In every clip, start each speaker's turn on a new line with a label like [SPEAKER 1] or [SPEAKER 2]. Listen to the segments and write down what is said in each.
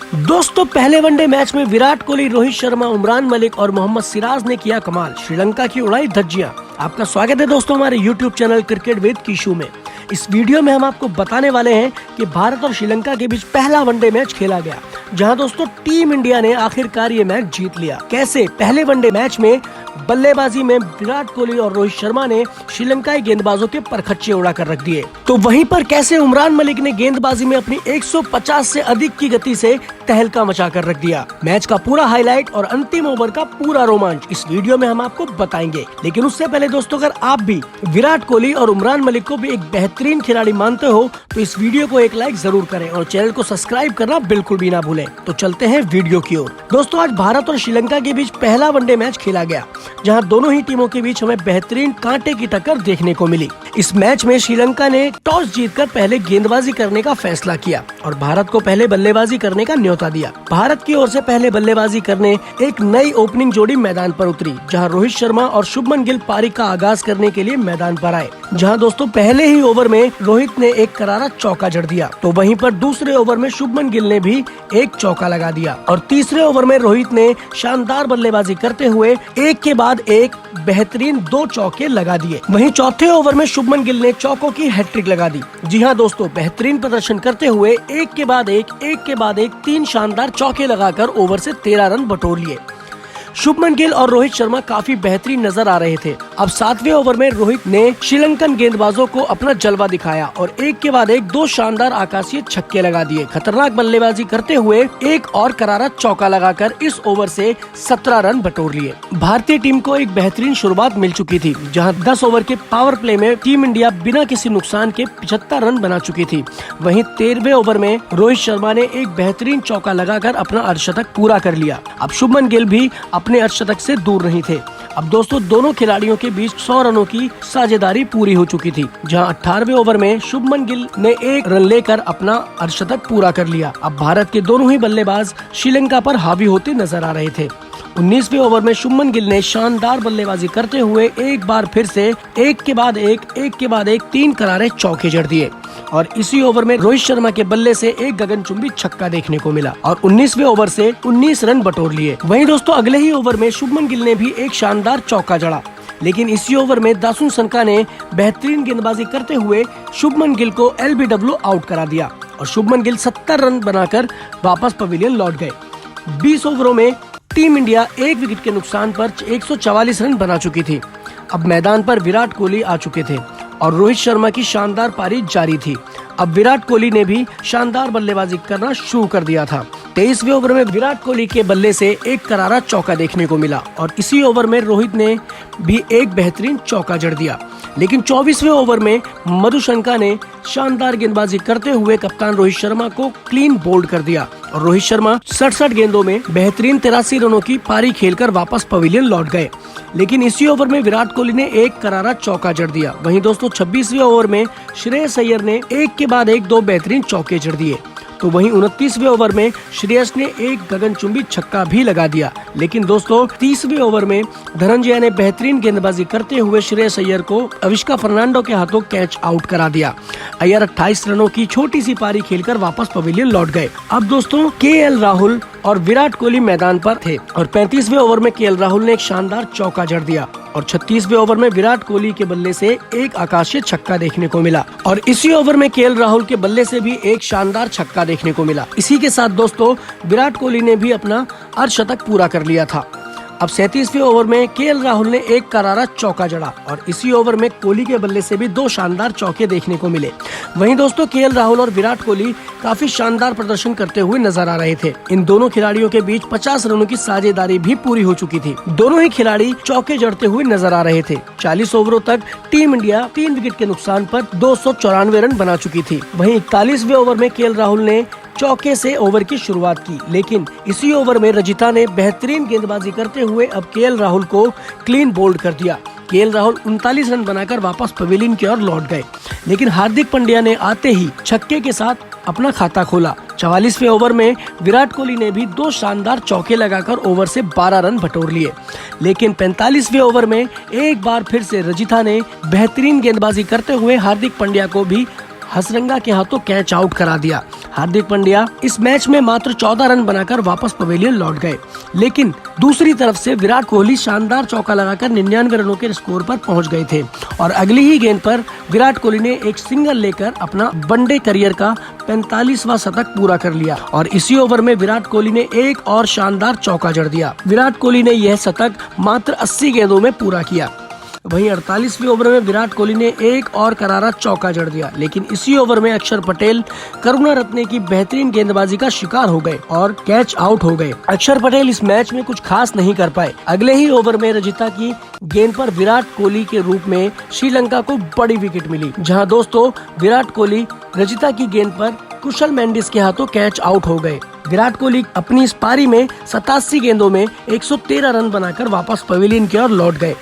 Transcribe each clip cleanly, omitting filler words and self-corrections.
[SPEAKER 1] दोस्तों पहले one day match में विराट कोहली, रोहित शर्मा, उमरान मलिक और मोहम्मद सिराज ने किया कमाल। श्रीलंका की उड़ाई धज्जियां। आपका स्वागत है दोस्तों हमारे यूट्यूब चैनल क्रिकेट विद किशु में। इस वीडियो में हम आपको बताने वाले हैं कि भारत और श्रीलंका के बीच पहला वनडे मैच खेला गया, जहां दोस्तों टीम इंडिया ने आखिरकार ये मैच जीत लिया। कैसे? पहले वनडे मैच में बल्लेबाजी में विराट कोहली और रोहित शर्मा ने श्रीलंकाई गेंदबाजों के परखच्चे उड़ा कर रख दिए। तो वहीं पर कैसे उमरान मलिक ने गेंदबाजी में अपनी 150 से अधिक की गति से तहलका मचा कर रख दिया। मैच का पूरा हाईलाइट और अंतिम ओवर का पूरा रोमांच इस वीडियो में हम आपको बताएंगे। लेकिन उससे पहले दोस्तों, अगर आप भी विराट कोहली और उमरान मलिक को भी एक बेहतरीन खिलाड़ी मानते हो तो इस वीडियो को एक लाइक जरूर करें और चैनल को सब्सक्राइब करना बिल्कुल भी ना भूलें। तो चलते हैं वीडियो की ओर। दोस्तों आज भारत और श्रीलंका के बीच पहला वनडे मैच खेला गया, जहां दोनों ही टीमों के बीच हमें बेहतरीन कांटे की टक्कर देखने को मिली। इस मैच में श्रीलंका ने टॉस जीतकर पहले गेंदबाजी करने का फैसला किया और भारत को पहले बल्लेबाजी करने का न्योता दिया। भारत की ओर से पहले बल्लेबाजी करने एक नई ओपनिंग जोड़ी मैदान पर उतरी, जहां रोहित शर्मा और शुभमन गिल पारी का आगाज करने के लिए मैदान पर आए। जहां दोस्तों पहले ही ओवर में रोहित ने एक करारा चौका जड़ दिया, तो वहीं पर दूसरे ओवर में शुभमन गिल ने भी एक चौका लगा दिया और तीसरे ओवर में रोहित ने शानदार बल्लेबाजी करते हुए एक के बाद एक बेहतरीन 2 चौके लगा दिए। वहीं चौथे ओवर में शुभमन गिल ने चौकों की हैट्रिक लगा दी। जी हां दोस्तों, बेहतरीन प्रदर्शन करते हुए एक के बाद एक 3 शानदार चौके लगाकर ओवर से 13 रन बटोर लिए। शुभमन गिल और रोहित शर्मा काफी बेहतरीन नजर आ रहे थे। अब 7वें ओवर में रोहित ने श्रीलंकन गेंदबाजों को अपना जलवा दिखाया और एक के बाद एक 2 शानदार आकाशीय छक्के लगा दिए। खतरनाक बल्लेबाजी करते हुए एक और करारा चौका लगाकर इस ओवर से 17 रन बटोर लिए। भारतीय टीम को एक बेहतरीन शुरुआत मिल चुकी थी, जहां 10 ओवर के पावर प्ले में टीम इंडिया बिना किसी नुकसान के 75 रन बना चुकी थी। वहीं 13वें ओवर में रोहित शर्मा ने एक बेहतरीन चौका लगाकर अपना अर्धशतक पूरा कर लिया। अब शुभमन गिल भी अपने अर्धशतक से दूर नहीं थे। अब दोस्तों दोनों खिलाड़ियों के बीच 100 रनों की साझेदारी पूरी हो चुकी थी, जहां 18वें ओवर में शुभमन गिल ने 1 रन लेकर अपना अर्धशतक पूरा कर लिया। अब भारत के दोनों ही बल्लेबाज श्रीलंका पर हावी होते नजर आ रहे थे। 19वें ओवर में शुभमन गिल ने शानदार बल्लेबाजी करते हुए एक बार फिर से एक के बाद एक 3 करारे चौके जड़ दिए और इसी ओवर में रोहित शर्मा के बल्ले से एक गगनचुंबी छक्का देखने को मिला और 19वें ओवर से 19 रन बटोर लिए। वहीं दोस्तों अगले ही ओवर में शुभमन गिल ने भी एक शानदार चौका जड़ा, लेकिन इसी ओवर में दासुन संका ने बेहतरीन गेंदबाजी करते हुए शुभमन गिल को LBW आउट करा दिया और शुभमन गिल 70 रन बनाकर वापस पवेलियन लौट गए। 20 ओवरों में टीम इंडिया 1 विकेट के नुकसान पर 144 रन बना चुकी थी। अब मैदान पर विराट कोहली आ चुके थे और रोहित शर्मा की शानदार पारी जारी थी। अब विराट कोहली ने भी शानदार बल्लेबाजी करना शुरू कर दिया था। 23वें ओवर में विराट कोहली के बल्ले से एक करारा चौका देखने को मिला और इसी ओवर में रोहित ने भी एक बेहतरीन चौका जड़ दिया। लेकिन 24वें ओवर में मधुशंका ने शानदार गेंदबाजी करते हुए कप्तान रोहित शर्मा को क्लीन बोल्ड कर दिया और रोहित शर्मा 67 गेंदों में बेहतरीन 83 रनों की पारी खेलकर वापस पवेलियन लौट गए। लेकिन इसी ओवर में विराट कोहली ने एक करारा चौका जड़ दिया। वहीं दोस्तों 26वें ओवर में श्रेयस अय्यर ने एक के बाद एक 2 बेहतरीन चौके जड़ दिए। तो वहीं 29वें ओवर में श्रेयस ने एक गगनचुंबी छक्का भी लगा दिया। लेकिन दोस्तों 30वें ओवर में धनंजय ने बेहतरीन गेंदबाजी करते हुए श्रेयस अय्यर को अविष्का फर्नांडो के हाथों कैच आउट करा दिया। अय्यर 28 रनों की छोटी सी पारी खेलकर वापस पवेलियन लौट गए। अब दोस्तों KL राहुल और विराट कोहली मैदान पर थे और 35वें ओवर में KL राहुल ने एक शानदार चौका जड़ दिया और 36वें ओवर में विराट कोहली के बल्ले से एक आकाशीय छक्का देखने को मिला और इसी ओवर में KL राहुल के बल्ले से भी एक शानदार छक्का देखने को मिला। इसी के साथ दोस्तों विराट कोहली ने भी अपना अर्धशतक पूरा कर लिया था। अब 37वें ओवर में KL राहुल ने एक करारा चौका जड़ा और इसी ओवर में कोहली के बल्ले से भी 2 शानदार चौके देखने को मिले। वहीं दोस्तों KL राहुल और विराट कोहली काफी शानदार प्रदर्शन करते हुए नजर आ रहे थे। इन दोनों खिलाड़ियों के बीच 50 रनों की साझेदारी भी पूरी हो चुकी थी। दोनों ही खिलाड़ी चौके जड़ते हुए नजर आ रहे थे। 40 ओवरों तक टीम इंडिया 3 विकेट के नुकसान पर 294 रन बना चुकी थी। वहीं 41वें ओवर में KL राहुल ने चौके से ओवर की शुरुआत की, लेकिन इसी ओवर में रजिता ने बेहतरीन गेंदबाजी करते हुए अब KL राहुल को क्लीन बोल्ड कर दिया। KL राहुल 39 रन बनाकर वापस पवेलियन की ओर लौट गए, लेकिन हार्दिक पांड्या ने आते ही छक्के के साथ अपना खाता खोला। 44वें ओवर में विराट कोहली ने भी 2 शानदार चौके लगाकर ओवर से 12 रन बटोर लिए। लेकिन 45वें ओवर में एक बार फिर से रजिता ने बेहतरीन गेंदबाजी करते हुए हार्दिक पांड्या को भी हसरंगा के हाथों कैच आउट करा दिया। हार्दिक पांड्या इस मैच में मात्र 14 रन बनाकर वापस पवेलियन लौट गए, लेकिन दूसरी तरफ से विराट कोहली शानदार चौका लगाकर 99 रनों के स्कोर पर पहुंच गए थे और अगली ही गेंद पर विराट कोहली ने एक सिंगल लेकर अपना वनडे करियर का 45वां शतक पूरा कर लिया और इसी ओवर में विराट कोहली ने एक और शानदार चौका जड़ दिया। विराट कोहली ने यह शतक मात्र 80 गेंदों में पूरा किया। वहीं 48वें ओवर में विराट कोहली ने एक और करारा चौका जड़ दिया, लेकिन इसी ओवर में अक्षर पटेल करुणा रत्ने की बेहतरीन गेंदबाजी का शिकार हो गए और कैच आउट हो गए। अक्षर पटेल इस मैच में कुछ खास नहीं कर पाए। अगले ही ओवर में रजिता की गेंद पर विराट कोहली के रूप में श्रीलंका को बड़ी विकेट मिली, जहां दोस्तों विराट कोहली रजिता की गेंद पर कुशल मेंडिस के हाथों कैच आउट हो गए। विराट कोहली अपनी इस पारी में 87 गेंदों में 113 रन बनाकर वापस पवेलियन की ओर लौट गए।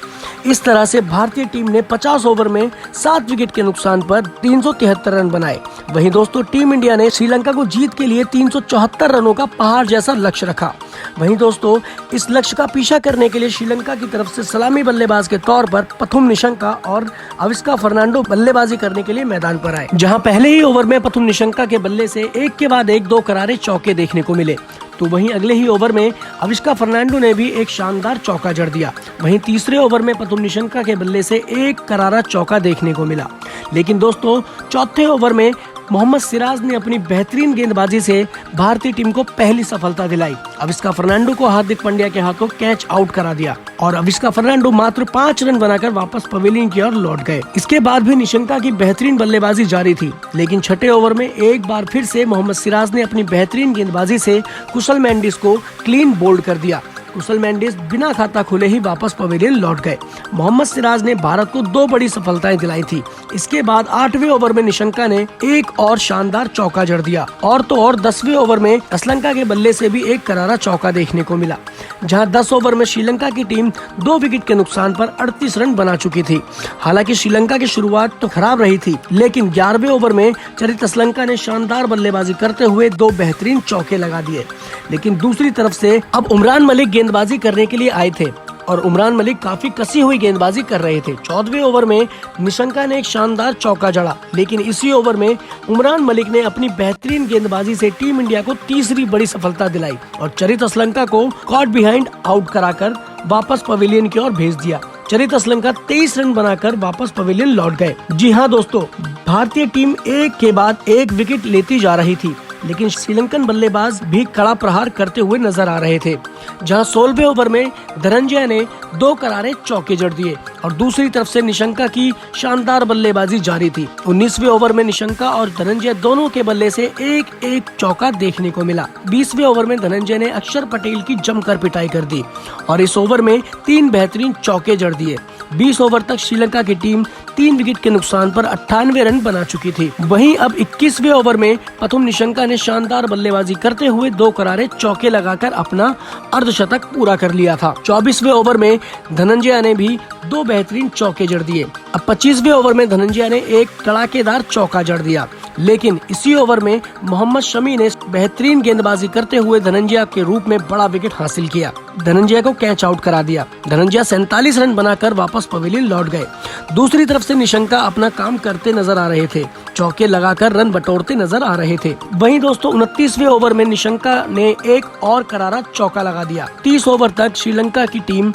[SPEAKER 1] इस तरह से भारतीय टीम ने 50 ओवर में 7 विकेट के नुकसान पर 373 रन बनाए। वहीं दोस्तों टीम इंडिया ने श्रीलंका को जीत के लिए 374 रनों का पहाड़ जैसा लक्ष्य रखा। वहीं दोस्तों इस लक्ष्य का पीछा करने के लिए श्रीलंका की तरफ से सलामी बल्लेबाज के तौर पर पथुम निशंका और अविस्का फर्नांडो बल्लेबाजी करने के लिए मैदान पर आए, जहां पहले ही ओवर में पथुम निशंका के बल्ले से एक के बाद एक 2 करारे चौके देखने को मिले, तो वहीं अगले ही ओवर में अविस्का फर्नांडो ने भी एक शानदार चौका जड़ दिया। वहीं तीसरे ओवर में पथुम निशंका के बल्ले से एक करारा चौका देखने को मिला, लेकिन दोस्तों चौथे ओवर में मोहम्मद सिराज ने अपनी बेहतरीन गेंदबाजी से भारतीय टीम को पहली सफलता दिलाई। अविस्का फर्नांडो को हार्दिक पांड्या के हाथों कैच आउट करा दिया और अविस्का फर्नांडो मात्र 5 रन बनाकर वापस पवेलियन की ओर लौट गए। इसके बाद भी निशंका की बेहतरीन बल्लेबाजी जारी थी, लेकिन छठे ओवर में एक बार फिर से मोहम्मद सिराज ने अपनी बेहतरीन गेंदबाजी से कुशल मेंडिस को क्लीन बोल्ड कर दिया। कुशल मेंडिस बिना खाता खुले ही वापस पवेलियन लौट गए। मोहम्मद सिराज ने भारत को 2 बड़ी सफलताएं दिलाई थी। इसके बाद 8वें ओवर में निशंका ने एक और शानदार चौका जड़ दिया और तो और 10वें ओवर में श्रीलंका के बल्ले से भी एक करारा चौका देखने को मिला, जहां 10 ओवर में श्रीलंका की टीम 2 विकेट के नुकसान पर 38 रन बना चुकी थी। हालांकि श्रीलंका की शुरुआत तो खराब रही थी, लेकिन 11वें ओवर में चरित श्रीलंका ने शानदार बल्लेबाजी करते हुए 2 बेहतरीन चौके लगा दिए। लेकिन दूसरी तरफ से अब उमरान मलिक गेंदबाजी करने के लिए आए थे और उमरान मलिक काफी कसी हुई गेंदबाजी कर रहे थे। 14वें ओवर में निशंका ने एक शानदार चौका जड़ा, लेकिन इसी ओवर में उमरान मलिक ने अपनी बेहतरीन गेंदबाजी से टीम इंडिया को तीसरी बड़ी सफलता दिलाई और चरित श्रीलंका को कॉट बिहाइंड आउट कराकर वापस पवेलियन की ओर भेज दिया। चरित श्रीलंका 23 रन बनाकर वापस पवेलियन लौट गए। जी हाँ दोस्तों, भारतीय टीम एक के बाद एक विकेट लेती जा रही थी, लेकिन श्रीलंकन बल्लेबाज भी कड़ा प्रहार करते हुए नजर आ रहे थे, जहां 16वें ओवर में धनंजय ने 2 करारे चौके जड़ दिए और दूसरी तरफ से निशंका की शानदार बल्लेबाजी जारी थी। 19वें ओवर में निशंका और धनंजय दोनों के बल्ले से एक एक चौका देखने को मिला। 20वें ओवर में धनंजय ने अक्षर पटेल की जमकर पिटाई कर दी और इस ओवर में 3 बेहतरीन चौके जड़ दिए। 20 ओवर तक श्रीलंका की टीम 3 विकेट के नुकसान पर 98 रन बना चुकी थी। वहीं अब 21वें ओवर में पथुम निशंका ने शानदार बल्लेबाजी करते हुए 2 करारे चौके लगाकर अपना अर्धशतक पूरा कर लिया था। 24वें ओवर में धनंजय ने भी 2 बेहतरीन चौके जड़ दिए। अब 25वें ओवर में धनंजय ने एक कड़ाकेदार चौका जड़ दिया, लेकिन इसी ओवर में मोहम्मद शमी ने बेहतरीन गेंदबाजी करते हुए धनंजय के रूप में बड़ा विकेट हासिल किया। धनंजय को कैच आउट करा दिया। धनंजय 47 रन बनाकर वापस पवेलियन लौट गए। दूसरी तरफ से निशंका अपना काम करते नजर आ रहे थे, चौके लगाकर रन बटोरते नजर आ रहे थे। वहीं दोस्तों 29वें ओवर में निशंका ने एक और करारा चौका लगा दिया। 30 ओवर तक श्रीलंका की टीम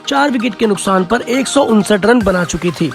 [SPEAKER 1] 4 विकेट के नुकसान पर 159 रन बना चुकी थी।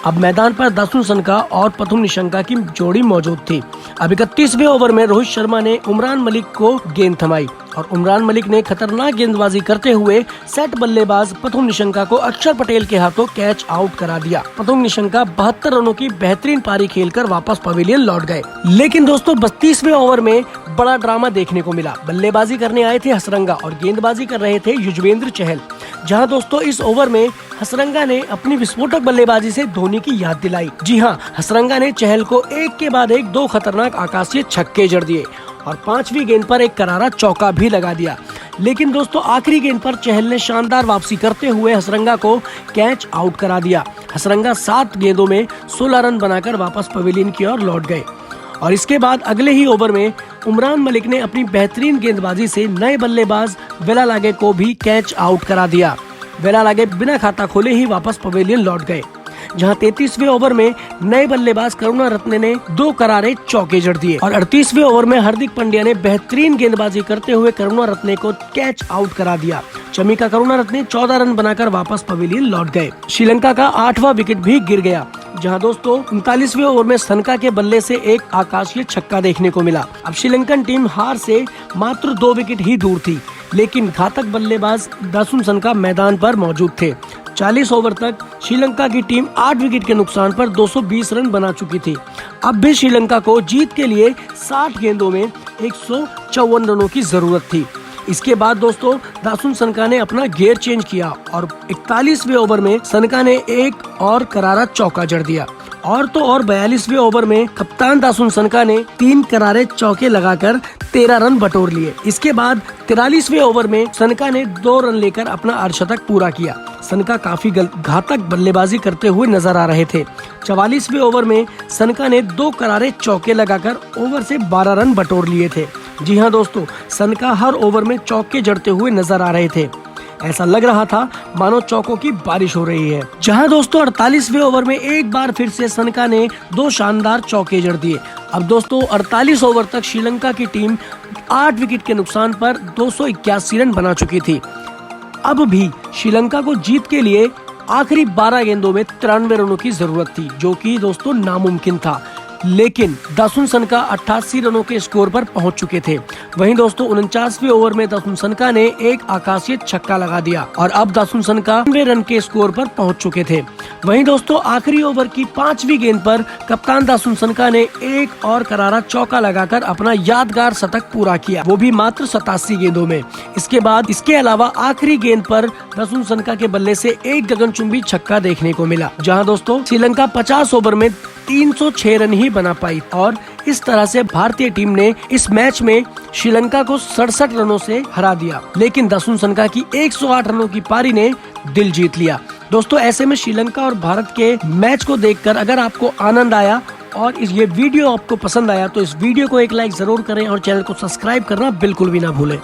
[SPEAKER 1] अब मैदान पर दासुन सनका और पथुम निशंका की जोड़ी मौजूद थी। अब 31वें ओवर में रोहित शर्मा ने उमरान मलिक को गेंद थमाई और उमरान मलिक ने खतरनाक गेंदबाजी करते हुए सेट बल्लेबाज पथुम निशंका को अक्षर पटेल के हाथों कैच आउट करा दिया। पथुम निशंका 72 रनों की बेहतरीन पारी खेलकर वापस पवेलियन लौट गए। लेकिन दोस्तों 32वें ओवर में बड़ा ड्रामा देखने को मिला। बल्लेबाजी करने आए थे हसरंगा और गेंदबाजी कर रहे थे युजवेंद्र चहल, जहां दोस्तों इस ओवर में हसरंगा ने अपनी विस्फोटक बल्लेबाजी से धोनी की याद दिलाई। जी हाँ, हसरंगा ने चहल को एक के बाद एक 2 खतरनाक आकाशीय छक्के जड़ दिए और 5वीं गेंद पर एक करारा चौका भी लगा दिया। लेकिन दोस्तों आखिरी गेंद पर चहल ने शानदार वापसी करते हुए हसरंगा को कैच आउट करा दिया। हसरंगा 7 गेंदों में 16 रन बनाकर वापस पवेलियन की ओर लौट गए और इसके बाद अगले ही ओवर में उमरान मलिक ने अपनी बेहतरीन गेंदबाजी से नए बल्लेबाज वेलालागे को भी कैच आउट करा दिया। वेलालागे बिना खाता खोले ही वापस पवेलियन लौट गए। जहां 33वें ओवर में नए बल्लेबाज करुणारत्ने ने 2 करारे चौके जड़ दिए और 38वें ओवर में हार्दिक पांड्या ने बेहतरीन गेंदबाजी करते हुए करुणारत्ने को कैच आउट करा दिया। चमीका करुणारत्ने 14 रन बनाकर वापस पवेलियन लौट गए। श्रीलंका का 8वां विकेट भी गिर गया, जहां दोस्तों 39वें ओवर में सनका के बल्ले से एक आकाशीय छक्का देखने को मिला। अब श्रीलंकन टीम हार से मात्र 2 विकेट ही दूर थी, लेकिन घातक बल्लेबाज दासुन सनका मैदान पर मौजूद थे। 40 ओवर तक श्रीलंका की टीम 8 विकेट के नुकसान पर 220 रन बना चुकी थी। अब भी श्रीलंका को जीत के लिए 60 गेंदों में 154 रनों की जरूरत थी। इसके बाद दोस्तों दासुन सनका ने अपना गियर चेंज किया और 41वें ओवर में सनका ने एक और करारा चौका जड़ दिया और 42वें ओवर में कप्तान दासुन सनका ने 3 करारे चौके लगाकर 13 रन बटोर लिए। इसके बाद 43वें ओवर में सनका ने 2 रन लेकर अपना अर्धशतक पूरा किया। सनका काफी घातक बल्लेबाजी करते हुए नजर आ रहे थे। 44वें ओवर में सनका ने 2 करारे चौके लगाकर ओवर से 12 रन बटोर लिए थे। जी हाँ दोस्तों, सनका हर ओवर में चौके जड़ते हुए नजर आ रहे थे। ऐसा लग रहा था मानो चौकों की बारिश हो रही है। जहां दोस्तों 48वें ओवर में एक बार फिर से सनका ने 2 शानदार चौके जड़ दिए। अब दोस्तों 48 ओवर तक श्रीलंका की टीम 8 विकेट के नुकसान पर 281 रन बना चुकी थी। अब भी श्रीलंका को जीत के लिए आखिरी 12 गेंदों में 93 रनों की जरूरत थी, जो कि दोस्तों नामुमकिन था, लेकिन दासुन सनका 88 रनों के स्कोर पर पहुंच चुके थे। वहीं दोस्तों 49वें ओवर में दासुन सनका ने एक आकाशीय छक्का लगा दिया और अब दासुन सनका 90 रन के स्कोर पर पहुंच चुके थे। वहीं दोस्तों आखिरी ओवर की 5वीं गेंद पर कप्तान दासुन सनका ने एक और करारा चौका लगाकर अपना यादगार शतक पूरा किया, वो भी मात्र 87 गेंदों में। इसके अलावा आखिरी गेंद पर दासुन सनका के बल्ले से एक गगनचुंबी छक्का देखने को मिला, जहां दोस्तों श्रीलंका 50 ओवर में 306 रन ही बना पाई और इस तरह से भारतीय टीम ने इस मैच में श्रीलंका को 67 रनों से हरा दिया। लेकिन दासुन सनका की 108 रनों की पारी ने दिल जीत लिया। दोस्तों ऐसे में श्रीलंका और भारत के मैच को देखकर अगर आपको आनंद आया और ये वीडियो आपको पसंद आया तो इस वीडियो को एक लाइक जरूर करें और चैनल को सब्सक्राइब करना बिल्कुल भी ना भूलें।